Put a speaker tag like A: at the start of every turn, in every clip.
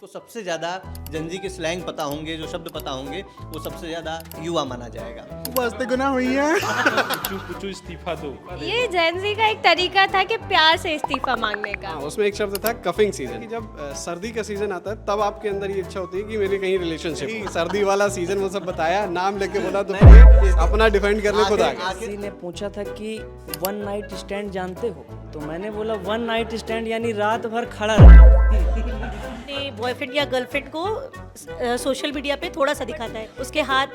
A: जिसको सबसे ज़्यादा जंजी के स्लैंग पता होंगे, जो शब्द पता होंगे, वो सबसे ज़्यादा युवा माना जाएगा।
B: वास्ते गुनाह हुई है।
C: कुछ इस्तीफा दो।
D: ये जेनजी का एक तरीका था कि प्यार से इस्तीफा मांगने का।
B: उसमें एक शब्द था कफिंग सीजन। जब सर्दी का सीजन आता है तब आपके अंदर ये इच्छा होती है कि मेरी कहीं रिलेशनशिप। सर्दी वाला सीजन वो सब बताया, नाम लेके बोला तो फिर अपना डिफेंड करने खुद आ गया।
E: किसी ने पूछा था कि वन नाइट स्टैंड जानते हो, तो मैंने बोला वन नाइट स्टैंड यानी रात भर खड़ा रहना।
F: अपने बॉयफ्रेंड या गर्लफ्रेंड को सोशल मीडिया पे थोड़ा सा दिखाता है, उसके हाथ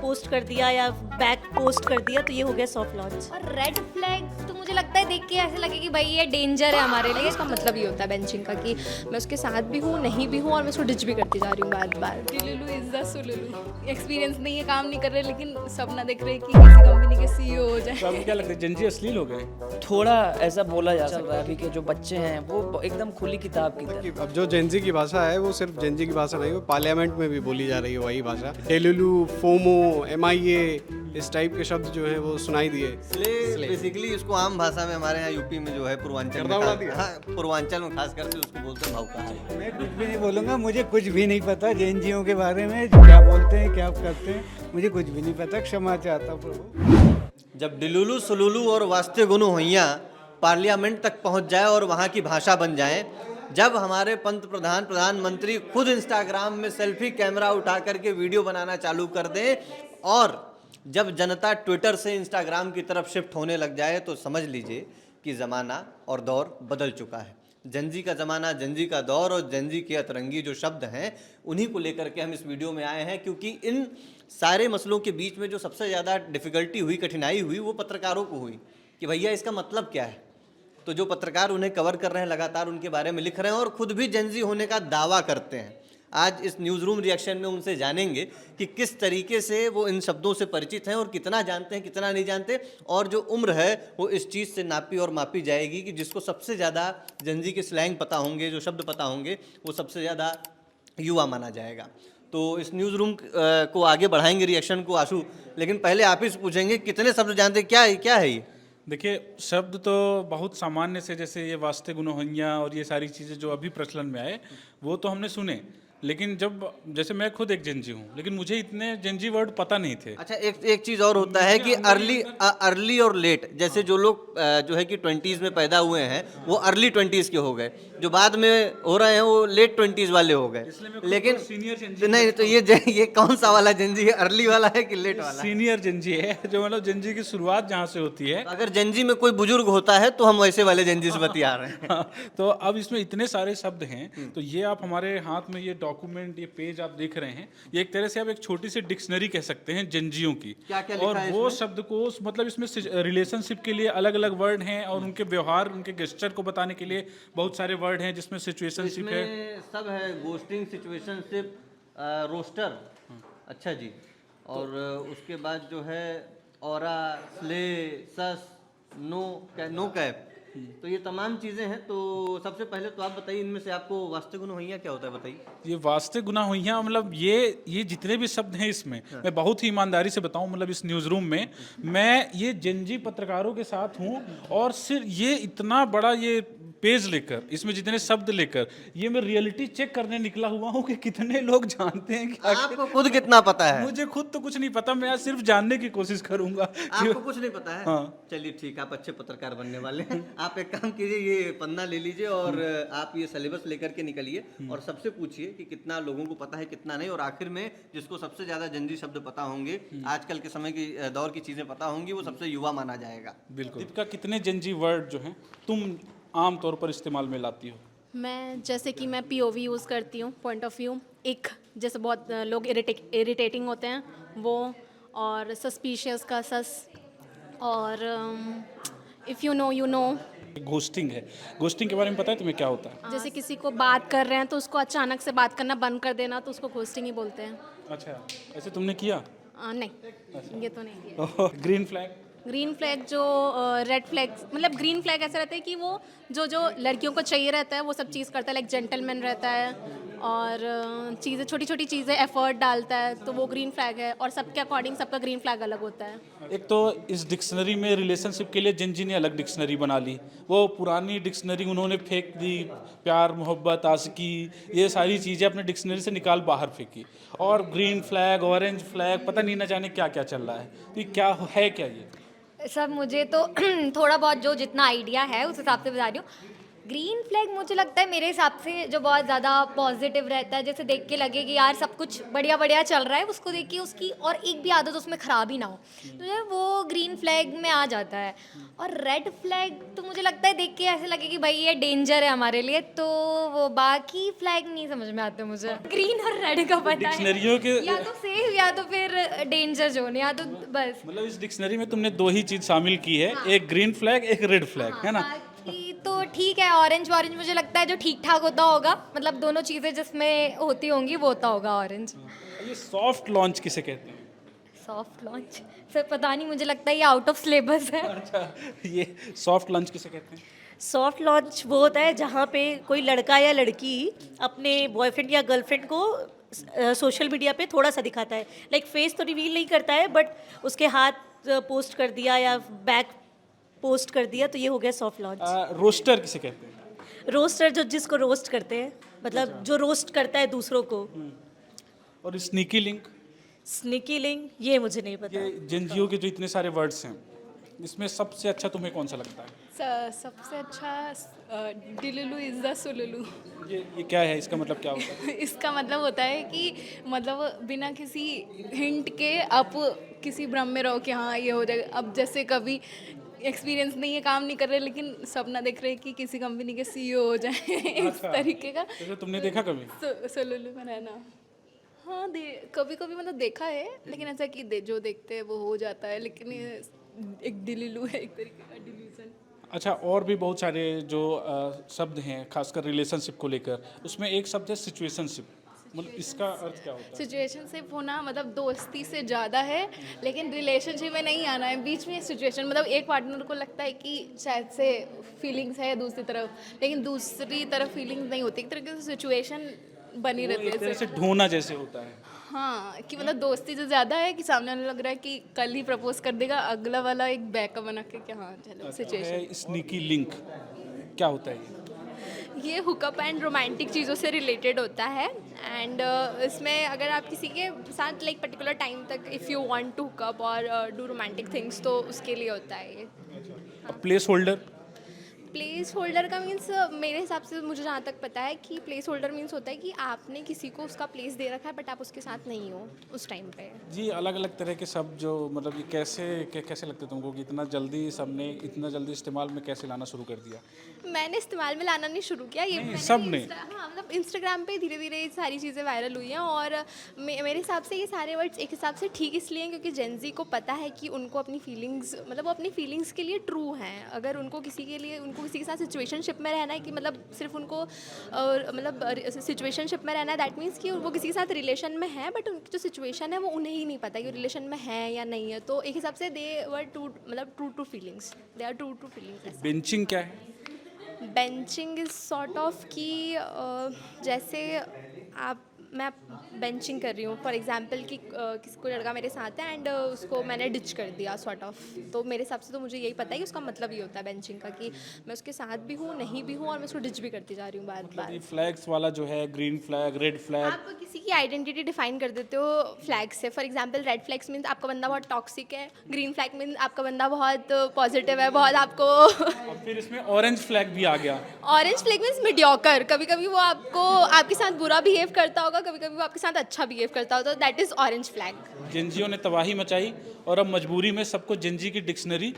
F: पोस्ट कर दिया या बैक पोस्ट कर दिया, तो ये हो गया सॉफ्ट लॉन्च।
D: और रेड फ्लैग तो मुझे लगता है देख के ऐसे लगे कि भाई ये डेंजर है हमारे लिए। इसका मतलब ये होता है बेंचिंग का कि मैं उसके साथ भी हूँ, नहीं भी हूँ, और मैं उसको डिच भी करती जा रही हूँ बार बार।
G: डिलुलु इज द सुलुलु। एक्सपीरियंस नहीं है, काम नहीं कर रहे, लेकिन सपना देख रहे हैं कि किसी कंपनी के सीईओ हो जाए।
C: तो आपको क्या लगता है जंजी अश्लील हो गए?
E: थोड़ा ऐसा बोला जा सकता है अभी के जो बच्चे हैं वो एकदम खुली किताब की तरह।
B: अब जो जेंजी की भाषा है वो सिर्फ जेंजी की भाषा नहीं, वो पार्लियामेंट में भी बोली जा रही है वही भाषा। डेलुलु, फोमो, MIA, इस टाइप के शब्द जो हैं वो सुनाई दिए।
A: बेसिकली इसको आम भाषा में हमारे यहाँ यूपी में जो है पूर्वांचल में पूर्वांचल में खास करके उसको बोलते हैं भावका।
H: मैं कुछ भी नहीं बोलूँगा, मुझे कुछ भी नहीं पता जेएनजीओ के बारे में, क्या बोलते हैं क्या करते हैं, मुझे कुछ भी नहीं पता। क्षमा चाहता हूँ प्रभु।
A: जब डिलुलु सुलुलु और वास्ते गुनु होइयाँ पार्लियामेंट तक पहुँच जाए और वहाँ की भाषा बन जाए, जब हमारे प्रधानमंत्री खुद इंस्टाग्राम में सेल्फी कैमरा उठा करके वीडियो बनाना चालू कर दें, और जब जनता ट्विटर से इंस्टाग्राम की तरफ शिफ्ट होने लग जाए, तो समझ लीजिए कि ज़माना और दौर बदल चुका है। जंजी का ज़माना, जंजी का दौर और जंजी के अतरंगी जो शब्द हैं, उन्हीं को लेकर के हम इस वीडियो में आए हैं, क्योंकि इन सारे मसलों के बीच में जो सबसे ज़्यादा डिफ़िकल्टी हुई, कठिनाई हुई, वो पत्रकारों को हुई कि भैया इसका मतलब क्या है। तो जो पत्रकार उन्हें कवर कर रहे हैं, लगातार उनके बारे में लिख रहे हैं और खुद भी जेनजी होने का दावा करते हैं। आज इस न्यूज़ रूम रिएक्शन में उनसे जानेंगे कि किस तरीके से वो इन शब्दों से परिचित हैं और कितना जानते हैं, कितना नहीं जानते, और जो उम्र है वो इस चीज़ से नापी और मापी जाएगी कि जिसको सबसे ज़्यादा जेनजी के स्लैंग पता होंगे, जो शब्द पता होंगे, वो सबसे ज़्यादा युवा माना जाएगा। तो इस न्यूज़ रूम को आगे बढ़ाएंगे रिएक्शन को आशु, लेकिन पहले आप ही से पूछेंगे कितने शब्द जानते हैं, क्या है ये?
C: देखिए, शब्द तो बहुत सामान्य से, जैसे ये वास्ते गुनोहिया और ये सारी चीज़ें जो अभी प्रचलन में आए, वो तो हमने सुने, लेकिन जैसे मैं खुद एक जेनजी हूँ, लेकिन मुझे इतने जेनजी वर्ड पता नहीं थे।
A: अच्छा, एक चीज़ और होता है कि अर्ली और लेट, जैसे जो लोग जो है कि 20s में पैदा हुए हैं वो अर्ली 20s के हो गए, जो बाद में हो रहे हैं वो लेट 20s वाले हो गए। लेकिन नहीं, तो ये कौन सा वाला जेनजी है, अर्ली वाला है कि लेट वाला?
C: सीनियर जेनजी है, जो मतलब जेनजी की शुरुआत जहाँ से होती है।
A: अगर जेनजी में कोई बुजुर्ग होता है तो हम वैसे वाले जेनजी से बतिया रहे हैं।
C: तो अब इसमें इतने सारे शब्द हैं, तो ये आप हमारे हाथ में ये डॉक्यूमेंट, ये पेज आप देख रहे हैं, ये एक तरह से आप एक छोटी सी डिक्शनरी कह सकते हैं जेनजियों की।
A: क्या-क्या लिखा
C: और
A: है
C: वो
A: इसमें?
C: शब्द को मतलब इसमें रिलेशनशिप के लिए अलग अलग वर्ड हैं, और उनके व्यवहार, उनके गेस्चर को बताने के लिए बहुत सारे वर्ड हैं, जिसमें सिचुएशनशिप है,
A: सब है, गोस्टिंग, सिचुएशनशिप, रोस्टर। अच्छा जी, और उसके बाद जो है ऑरा, स्ले, सस, नो कैप, तो ये तमाम चीज़ें हैं। तो सबसे पहले तो आप बताइए, इनमें से आपको वास्ते गुनोहिया क्या होता है, बताइए।
C: ये वास्ते गुनाहोइयाँ मतलब ये जितने भी शब्द हैं इसमें, मैं बहुत ही ईमानदारी से बताऊं, मतलब इस न्यूज़ रूम में मैं ये जेनजी पत्रकारों के साथ हूं, और सिर्फ ये इतना बड़ा ये पेज लेकर, इसमें जितने शब्द लेकर, ये मैं रियलिटी चेक करने निकला हुआ हूं कि कितने लोग जानते हैं कि
A: आपको खुद कितना पता है?
C: मुझे खुद तो कुछ नहीं पता, मैं आज सिर्फ जानने की कोशिश करूंगा।
A: आपको कुछ नहीं पता है?
C: हाँ।
A: चलिए ठीक, आप अच्छे पत्रकार बनने वाले हैं। आप एक काम कीजिए, ये पन्ना ले लीजिए और आप ये सिलेबस लेकर के निकलिए और सबसे पूछिए कि कितना लोगों को पता है, कितना नहीं, और आखिर में जिसको सबसे ज्यादा जंजी शब्द पता होंगे, आजकल के समय की दौर की चीजें पता होंगी, वो सबसे युवा माना जाएगा।
C: बिल्कुल। दीपिका, कितने जंजी वर्ड जो हैं तुम आम तौर पर इस्तेमाल में लाती हो?
G: मैं जैसे कि मैं POV यूज़ करती हूँ, पॉइंट ऑफ व्यू, एक जैसे बहुत लोग इरिटेटिंग होते हैं वो, और सस्पिशियस का सस, और if you know you know.
C: Ghosting है, घोस्टिंग के बारे में पता है तुम्हें क्या होता है?
G: जैसे किसी को बात कर रहे हैं तो उसको अचानक से बात करना बंद कर देना, तो उसको घोस्टिंग ही बोलते हैं।
C: अच्छा, ऐसे तुमने किया?
G: नहीं, ये तो नहीं किया।
C: Green flag?
G: ग्रीन फ्लैग जो रेड फ्लैग, मतलब ग्रीन फ्लैग ऐसा रहता है कि वो जो लड़कियों को चाहिए रहता है वो सब चीज़ करता है, लाइक जेंटलमैन रहता है, और चीज़ें छोटी छोटी चीज़ें एफर्ट डालता है, तो वो ग्रीन फ्लैग है। और सबके अकॉर्डिंग सबका ग्रीन फ्लैग अलग होता है।
C: एक तो इस डिक्शनरी में रिलेशनशिप के लिए जेंजी ने अलग डिक्शनरी बना ली, वो पुरानी डिक्शनरी उन्होंने फेंक दी, प्यार मोहब्बत आशिकी ये सारी चीज़ें अपने डिक्शनरी से निकाल बाहर फेंकी, और ग्रीन फ्लैग ऑरेंज फ्लैग पता नहीं ना जाने क्या क्या चल रहा है। तो ये क्या है, क्या ये
D: सब मुझे तो थोड़ा बहुत जो जितना आइडिया है उस हिसाब से बता रही हूँ। ग्रीन फ्लैग मुझे लगता है मेरे हिसाब से जो बहुत ज़्यादा पॉजिटिव रहता है, जैसे देख के लगे कि यार सब कुछ बढ़िया बढ़िया चल रहा है, उसको देख के उसकी और एक भी आदत उसमें ख़राब ही ना हो, तो जो है वो ग्रीन फ्लैग में आ जाता है। और रेड फ्लैग तो मुझे लगता है देख के ऐसे लगे कि भाई ये डेंजर है हमारे लिए, तो वो बाकी फ्लैग नहीं समझ में आते मुझे। ग्रीन और रेड का पता है,
C: डिक्शनरियों के
D: या तो सेफ या तो फिर डेंजर जोन, या तो बस।
C: मतलब इस डिक्शनरी में तुमने दो ही चीज़ शामिल की है, एक ग्रीन फ्लैग एक रेड फ्लैग, है ना।
D: बाकी तो ठीक है, ऑरेंज ऑरेंज मुझे लगता है जो ठीक ठाक होता होगा, मतलब दोनों चीज़ें जिसमें होती होंगी वो होता होगा ऑरेंज।
C: ये सॉफ्ट लॉन्च किसे कहते हैं?
D: सॉफ्ट लॉन्च फिर पता नहीं, मुझे लगता है ये आउट ऑफ सिलेबस है।
C: अच्छा, ये सॉफ्ट लॉन्च किसे कहते हैं?
F: सॉफ्ट लॉन्च वो होता है जहाँ पे कोई लड़का या लड़की अपने बॉयफ्रेंड या गर्लफ्रेंड को सोशल मीडिया पे थोड़ा सा दिखाता है, लाइक फेस तो रिवील नहीं करता है, बट उसके हाथ पोस्ट कर दिया या बैक पोस्ट कर दिया, तो ये हो गया सॉफ्ट लॉन्च।
C: रोस्टर किसे कहते हैं?
F: रोस्टर जो जिसको रोस्ट करते हैं, मतलब जो रोस्ट करता है दूसरों को।
C: और स्नीकी लिंक,
F: स्निकी लिंक ये मुझे नहीं पता।
C: ये जेनजीओ के जो इतने सारे वर्ड्स हैं, इसमें सबसे अच्छा तुम्हें कौन सा लगता है?
I: सबसे अच्छा डिलुलु इज़ द सुलुलु।
C: ये क्या है, इसका मतलब क्या होता है?
I: इसका मतलब होता है कि मतलब बिना किसी हिंट के आप किसी भ्रम में रहो कि हाँ ये हो जाएगा। अब जैसे कभी एक्सपीरियंस नहीं है, काम नहीं कर रहे, लेकिन सपना देख रहे हैं कि किसी कंपनी के सीईओ हो जाए इस तरीके का।
C: जैसे तुमने देखा कभी?
I: सुलुलु में रहना, हाँ कभी कभी मतलब देखा है, लेकिन ऐसा कि जो देखते हैं वो हो जाता है, लेकिन ये एक डिलुलु है, एक तरीके का डिल्यूजन।
C: अच्छा, और भी बहुत सारे जो शब्द हैं खासकर रिलेशनशिप को लेकर, उसमें एक शब्द है सिचुएशनशिप। मतलब इसका अर्थ क्या होता है?
I: सिचुएशनशिप होना मतलब दोस्ती से ज़्यादा है, लेकिन रिलेशनशिप में नहीं आना है, बीच में सिचुएशन। मतलब एक पार्टनर को लगता है कि शायद से फीलिंग्स है दूसरी तरफ, लेकिन दूसरी तरफ फीलिंग्स नहीं होती, एक तरीके से सिचुएशन बनी रहती
C: एक तरह
I: है।
C: से ढोना जैसे होता है।
I: हाँ, कि मतलब दोस्ती से ज़्यादा है कि सामने वाले लग रहा है कि कल ही प्रपोज कर देगा, अगला वाला एक बैकअप बना के कि हाँ चलो सिचुएशन।
C: है स्नीकी लिंक, क्या होता है ये?
G: ये हुकअप एंड रोमांटिक चीज़ों से रिलेटेड होता है। एंड इसमें अगर आप किसी के साथ लाइक पर्टिकुलर टाइम तक if you want to hook up और डू रोमांटिक थिंग्स, तो उसके लिए होता है ये।
C: प्लेस होल्डर,
G: प्लेस होल्डर का मीन्स मेरे हिसाब से मुझे जहाँ तक पता है कि प्लेस होल्डर मीन्स होता है कि आपने किसी को उसका प्लेस दे रखा है, बट आप उसके साथ नहीं हो उस टाइम पे।
C: जी अलग अलग तरह के शब्द जो मतलब ये कैसे लगते तुमको कि इतना जल्दी सबने इतना जल्दी इस्तेमाल में कैसे लाना शुरू कर दिया?
G: मैंने इस्तेमाल में लाना नहीं शुरू किया, ये मैंने
C: सबने।
G: हाँ, मतलब इंस्टाग्राम पे धीरे धीरे ये सारी चीज़ें वायरल हुई हैं। और मेरे हिसाब से ये सारे वर्ड्स एक हिसाब से ठीक इसलिए हैं क्योंकि जेंजी को पता है कि उनको अपनी फीलिंग्स, मतलब वो अपनी फीलिंग्स के लिए ट्रू हैं। अगर उनको किसी के साथ सिचुएशनशिप में रहना है, कि मतलब सिर्फ उनको मतलब सिचुएशनशिप में रहना है, दैट मीन्स कि वो किसी के साथ रिलेशन में है, बट उनकी जो सिचुएशन है वो उन्हें ही नहीं पता कि रिलेशन में है या नहीं है। तो एक हिसाब से दे वर ट्रू, मतलब true to feelings, they are true to feelings.
C: Benching क्या है?
G: बेंचिंग इज़ सॉर्ट ऑफ कि जैसे मैं बेंचिंग कर रही हूँ फॉर एग्जांपल कि किसी को लड़का मेरे साथ है एंड उसको मैंने डिच कर दिया सॉर्ट ऑफ, तो मेरे हिसाब से तो मुझे यही पता है कि उसका मतलब ये होता है बेंचिंग का, कि मैं उसके साथ भी हूँ नहीं भी हूँ और मैं उसको डिच भी करती जा रही हूँ बार बार।
C: ये फ्लैग्स वाला जो है, ग्रीन फ्लैग, रेड फ्लैग,
G: आप किसी की आइडेंटिटी डिफाइन कर देते हो फ्लैग से। For example red flags means आपका बंदा बहुत टॉक्सिक है, ग्रीन फ्लैग मीन्स आपका बंदा बहुत पॉजिटिव है, बहुत आपको
C: और फिर इसमें ऑरेंज फ्लैग भी आ गया।
G: ऑरेंज फ्लैग मीन्स मीडियोकर, कभी कभी वो आपको आपके साथ बुरा बिहेव करता होगा, कभी कभी वो आपके साथ अच्छा बिहेव करता होगा, तो दैट इज ऑरेंज फ्लैग।
C: जेंजियो ने तबाही मचाई और अब मजबूरी में सबको जेंजी की डिक्शनरी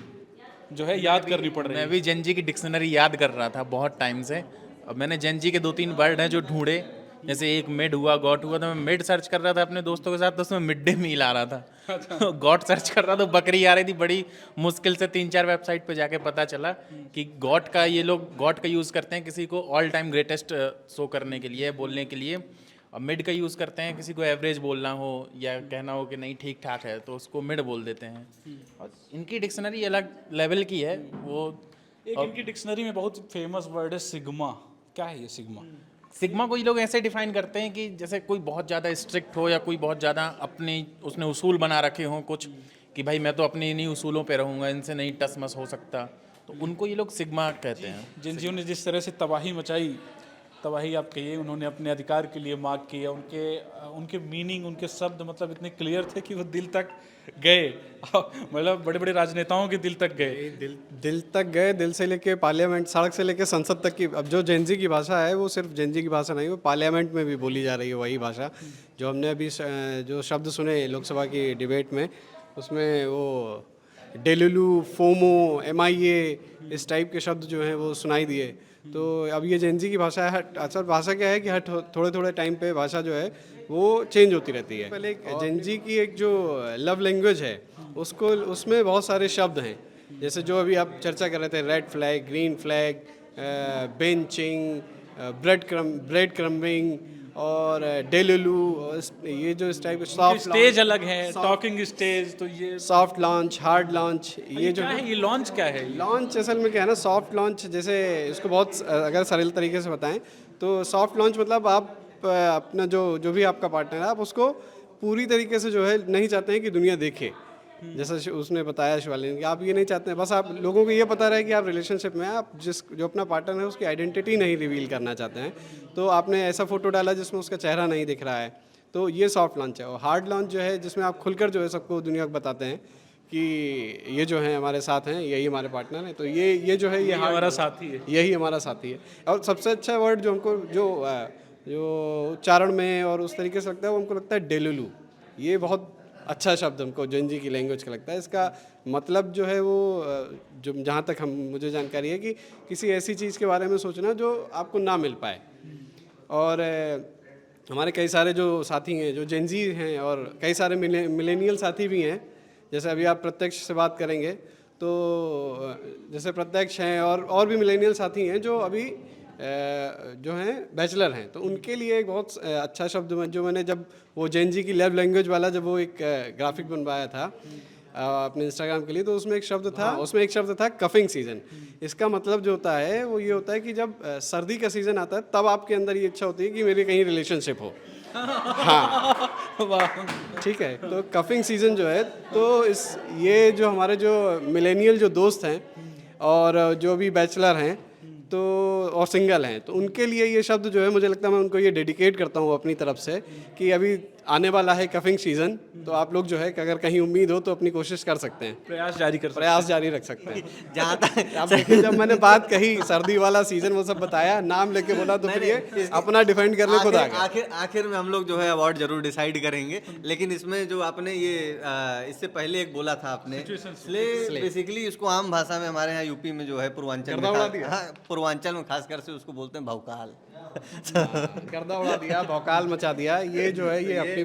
C: जो है याद करनी पड़ रही है।
J: मैं भी जेंजी की डिक्शनरी याद कर रहा था बहुत टाइम से। अब मैंने जेंजी के 2-3 वर्ड हैं जो ढूंढे, जैसे एक मिड हुआ, गॉट हुआ, तो मैं मिड सर्च कर रहा था अपने दोस्तों के साथ, तो उसमें मिड डे मील आ रहा था। गॉट सर्च कर रहा था तो बकरी आ रही थी। बड़ी मुश्किल से 3-4 वेबसाइट पे जाके पता चला कि गॉट का ये लोग गॉट का यूज़ करते हैं किसी को ऑल टाइम ग्रेटेस्ट शो करने के लिए, बोलने के लिए। और मिड का यूज़ करते हैं किसी को एवरेज बोलना हो या कहना हो कि नहीं ठीक ठाक है, तो उसको मिड बोल देते हैं। और इनकी डिक्शनरी अलग लेवल की है। वो
C: एक इनकी डिक्शनरी में बहुत फेमस वर्ड है सिग्मा। क्या है ये सिग्मा?
J: सिग्मा को ये लोग ऐसे डिफाइन करते हैं कि जैसे कोई बहुत ज़्यादा स्ट्रिक्ट हो या कोई बहुत ज़्यादा अपने उसने उसूल बना रखे हों कुछ, कि भाई मैं तो अपने इन्हीं उसूलों पे रहूँगा, इनसे नहीं टस मस हो सकता, तो उनको ये लोग सिग्मा कहते हैं।
C: जिन ने जिस तरह से तबाही मचाई, तबाही आप कहिए, उन्होंने अपने अधिकार के लिए मांग की, उनके मीनिंग, उनके शब्द मतलब इतने क्लियर थे कि वो दिल तक गए, मतलब बड़े बड़े राजनेताओं के दिल तक गए।
B: दिल तक गए, दिल से लेके पार्लियामेंट, सड़क से लेके संसद तक की। अब जो जेनजी की भाषा है वो सिर्फ जेनजी की भाषा नहीं, वो पार्लियामेंट में भी बोली जा रही है वही भाषा। जो हमने अभी जो शब्द सुने लोकसभा की डिबेट में, उसमें वो डेलुलू, फोमो, MIA, इस टाइप के शब्द जो हैं वो सुनाई दिए। तो अब ये जेनजी की भाषा है। असल भाषा क्या है कि हर थोड़े थोड़े टाइम पे भाषा जो है वो चेंज होती रहती है। पहले जेनजी की एक जो लव लैंग्वेज है उसको, उसमें बहुत सारे शब्द हैं, जैसे जो अभी आप चर्चा कर रहे थे, red flag, green flag, benching, bread crumbing और डेलुलू, ये जो इस टाइप के सॉफ्ट
C: स्टेज अलग है, टॉकिंग स्टेज, तो ये
B: सॉफ्ट लॉन्च, हार्ड लॉन्च, ये जो
C: क्या है, ये लॉन्च क्या है?
B: लॉन्च असल में क्या है ना, सॉफ्ट लॉन्च, जैसे इसको बहुत अगर सरल तरीके से बताएं तो सॉफ्ट लॉन्च मतलब आप अपना जो भी आपका पार्टनर है, आप उसको पूरी तरीके से जो है नहीं चाहते हैं कि दुनिया देखे। जैसा उसने बताया शिवाली ने कि आप ये नहीं चाहते हैं, बस आप लोगों को ये पता रहे कि आप रिलेशनशिप में हैं, आप जो अपना पार्टनर है उसकी आइडेंटिटी नहीं रिवील करना चाहते हैं, तो आपने ऐसा फोटो डाला जिसमें उसका चेहरा नहीं दिख रहा है, तो ये सॉफ्ट लॉन्च है। और हार्ड लॉन्च जो है जिसमें आप खुलकर जो है सबको दुनिया को बताते हैं कि ये जो है हमारे साथ हैं, यही हमारे पार्टनर हैं, तो ये जो है ये
C: हमारा साथी है,
B: यही हमारा साथी है। और सबसे अच्छा वर्ड जो हमको जो उच्चारण में और उस तरीके से लगता है वो हमको लगता है डेलुलू। ये बहुत अच्छा शब्द हमको जेनजी की लैंग्वेज का लगता है। इसका मतलब जो है वो जो जहाँ तक मुझे जानकारी है कि किसी ऐसी चीज़ के बारे में सोचना जो आपको ना मिल पाए। और हमारे कई सारे जो साथी हैं जो जेनजी हैं और कई सारे मिलेनियल साथी भी हैं, जैसे अभी आप प्रत्यक्ष से बात करेंगे तो जैसे प्रत्यक्ष हैं और भी मिलेनियल साथी हैं जो अभी जो हैं बैचलर हैं, तो उनके लिए एक बहुत अच्छा शब्द जो मैंने जब वो जेनजी की लव लैंग्वेज वाला जब वो एक ग्राफिक बनवाया था अपने इंस्टाग्राम के लिए, तो उसमें एक शब्द था कफिंग सीजन। इसका मतलब जो होता है वो ये होता है कि जब सर्दी का सीज़न आता है तब आपके अंदर ये इच्छा होती है कि मेरी कहीं रिलेशनशिप हो। हाँ, ठीक है। तो कफिंग सीज़न जो है, तो ये जो हमारे जो मिलेनियल जो दोस्त हैं और जो भी बैचलर हैं तो और सिंगल हैं, तो उनके लिए ये शब्द जो है मुझे लगता है मैं उनको ये डेडिकेट करता हूँ अपनी तरफ से कि अभी आने वाला है कफिंग सीज़न, तो आप लोग जो है अगर कहीं उम्मीद हो तो अपनी कोशिश कर सकते हैं, प्रयास जारी रख सकते हैं।
A: जहाँ तक
B: आप देखिए जब मैंने बात कही सर्दी वाला सीज़न वो सब बताया, नाम लेके बोला, तो फिर ये अपना डिफेंड करने खुद आ गए।
A: आखिर में हम लोग जो है अवार्ड जरूर डिसाइड करेंगे, लेकिन इसमें जो आपने ये इससे पहले एक बोला था आपने बेसिकली इसको आम भाषा में हमारे यहाँ यूपी में जो है पूर्वांचल में खासकर से उसको बोलते हैं भौकाल।
B: गर्दा उड़ा दिया, भौकाल मचा दिया, ये जो है ये अपनी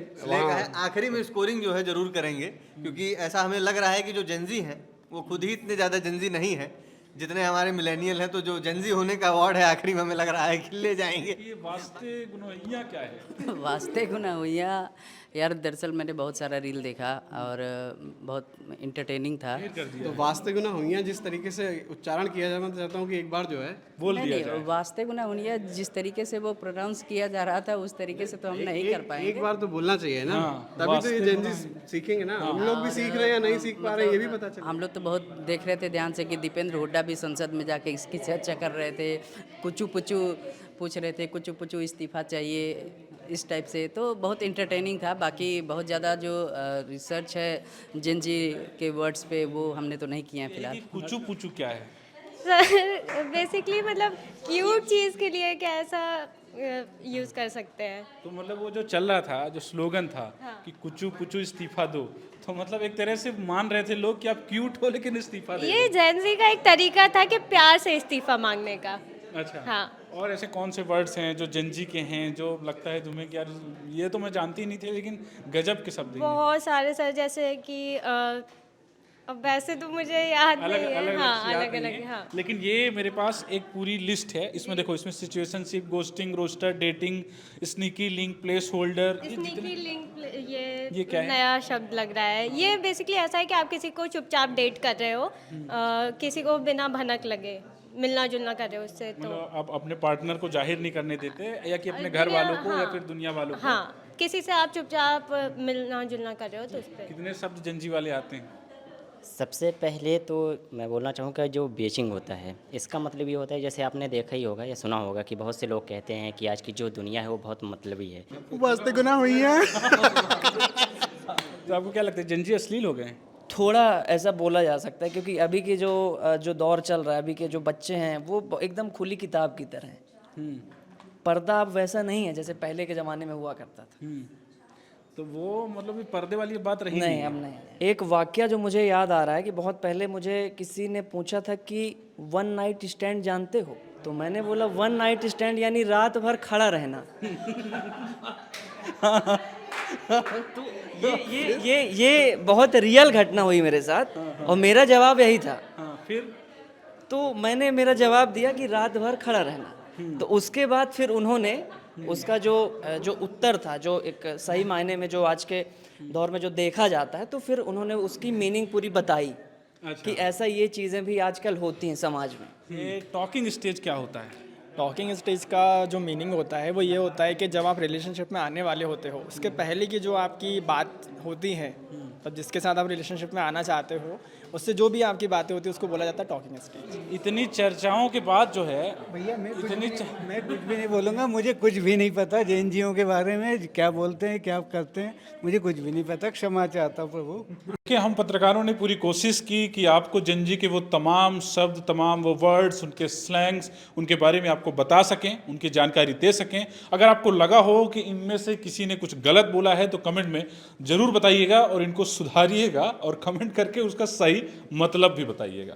A: आखिरी में स्कोरिंग जो है जरूर करेंगे, क्योंकि ऐसा हमें लग रहा है कि जो जेनजी हैं वो खुद ही इतने ज़्यादा जेनजी नहीं है जितने हमारे मिलेनियल हैं, तो जो जेनजी होने का अवार्ड है आखिरी में हमें लग रहा है कि ले जाएंगे।
C: ये वास्ते गुनवैया क्या है?
K: वास्ते गुनवैया यार, दरअसल मैंने बहुत सारा रील देखा और बहुत इंटरटेनिंग था।
B: तो वास्ते गुना हुइयां जिस तरीके से उच्चारण किया जाए, मैं चाहता हूँ कि एक बार जो है
C: बोल दिया जाए।
K: वास्ते गुना हुइयां जिस तरीके से वो प्रोनाउंस किया जा रहा था उस तरीके से तो हम नहीं कर पाएंगे।
B: एक बार तो बोलना चाहिए ना, तभी तो ये जेनजी सीखेंगे ना। हम लोग भी सीख रहे हैं या नहीं सीख पा रहे हैं ये भी पता चले।
K: हम लोग तो बहुत देख रहे थे ध्यान से कि दीपेंद्र हुड्डा भी संसद में जाके इसकी चर्चा कर रहे थे, कुचू पुचू पूछ रहे थे, कुचू पुचू इस्तीफा चाहिए, इस टाइप से, तो बहुत इंटरटेनिंग था। बाकी बहुत ज़्यादा जो रिसर्च है जेनजी के वर्ड्स पे वो हमने तो नहीं किए हैं फिलहाल।
C: कुचू पुचू क्या है?
L: सर बेसिकली मतलब क्यूट चीज़ के लिए क्या ऐसा यूज़ कर सकते हैं।
C: तो मतलब वो जो चल रहा था, जो स्लोगन था कि कुचू पुचू इस्तीफा दो, तो मतलब एक तरह से मान रहे थे लोग कि आप क्यूट हो लेकिन इस्तीफा दे।
L: ये जेनजी का एक तरीका था कि प्यार से इस्तीफा मांगने का।
C: अच्छा,
L: हाँ।
C: और ऐसे कौन से वर्ड्स हैं जो जेनजी के हैं जो लगता है तुम्हें कि यार ये तो मैं जानती नहीं थी लेकिन गजब के शब्द हैं?
L: बहुत सारे सर, जैसे कि अब वैसे तो मुझे याद नहीं है। हाँ, अलग अलग, हाँ।
C: लेकिन ये मेरे पास एक पूरी लिस्ट है, इसमें देखो, इसमें situationship, ghosting, roster, dating, sneaky link, place holder.
L: Sneaky link
C: ये क्या है?
L: नया शब्द लग रहा है। ये बेसिकली ऐसा है कि आप किसी को चुपचाप डेट कर रहे हो, किसी को बिना भनक लगे, मिलना जुलना कर रहे हो उससे तो
C: मतलब आप अपने पार्टनर को जाहिर नहीं करने देते, या कि अपने घर वालों को या फिर दुनिया वालों को?
L: हाँ, किसी से आप चुपचाप मिलना जुलना कर रहे हो तो उस पर
C: कितने शब्द जेंजी वाले आते हैं?
M: सबसे पहले तो मैं बोलना चाहूँगा जो बेचिंग होता है, इसका मतलब ये होता है, जैसे आपने देखा ही होगा या सुना होगा कि बहुत से लोग कहते हैं कि आज की जो दुनिया है वो बहुत मतलबी है।
N: वास्ते गुना हुई है।
C: तो आपको क्या लगता है जेंजी अश्लील हो गए हैं?
E: थोड़ा ऐसा बोला जा सकता है, क्योंकि अभी के जो दौर चल रहा है, अभी के जो बच्चे हैं वो एकदम खुली किताब की तरह हैं। पर्दा अब वैसा नहीं है जैसे पहले के ज़माने में हुआ करता था।
C: तो वो मतलब ये पर्दे वाली बात रही
E: नहीं, अब नहीं। एक वाकया जो मुझे याद आ रहा है कि बहुत पहले मुझे किसी ने पूछा था कि वन नाइट स्टैंड जानते हो, तो मैंने बोला वन नाइट स्टैंड यानी रात भर खड़ा रहना। तो ये बहुत रियल घटना हुई मेरे साथ, और मेरा जवाब यही था।
C: फिर
E: तो मैंने मेरा जवाब दिया कि रात भर खड़ा रहना। तो उसके बाद फिर उन्होंने उसका जो उत्तर था, जो एक सही मायने में जो आज के दौर में जो देखा जाता है, तो फिर उन्होंने उसकी मीनिंग पूरी बताई कि ऐसा ये चीज़ें भी आजकल होती हैं समाज में।
C: ये टॉकिंग स्टेज क्या होता है?
N: टॉकिंग स्टेज का जो मीनिंग होता है वो ये होता है कि जब आप रिलेशनशिप में आने वाले होते हो, उसके पहले की जो आपकी बात होती है, तब जिसके साथ आप रिलेशनशिप में आना चाहते हो, उससे जो भी आपकी बातें होती है उसको बोला जाता है टॉकिंग स्टेज।
C: इतनी चर्चाओं के बाद जो है
H: भैया मैं कुछ भी नहीं बोलूँगा, मुझे कुछ भी नहीं पता जेएनजीओ के बारे में, क्या बोलते हैं क्या करते हैं, मुझे कुछ भी नहीं पता, क्षमा चाहता हूँ प्रभु।
C: कि हम पत्रकारों ने पूरी कोशिश की कि आपको जेनजी के वो तमाम शब्द, तमाम वो वर्ड्स, उनके स्लैंग्स, उनके बारे में आपको बता सकें, उनकी जानकारी दे सकें। अगर आपको लगा हो कि इनमें से किसी ने कुछ गलत बोला है तो कमेंट में ज़रूर बताइएगा और इनको सुधारिएगा, और कमेंट करके उसका सही मतलब भी बताइएगा।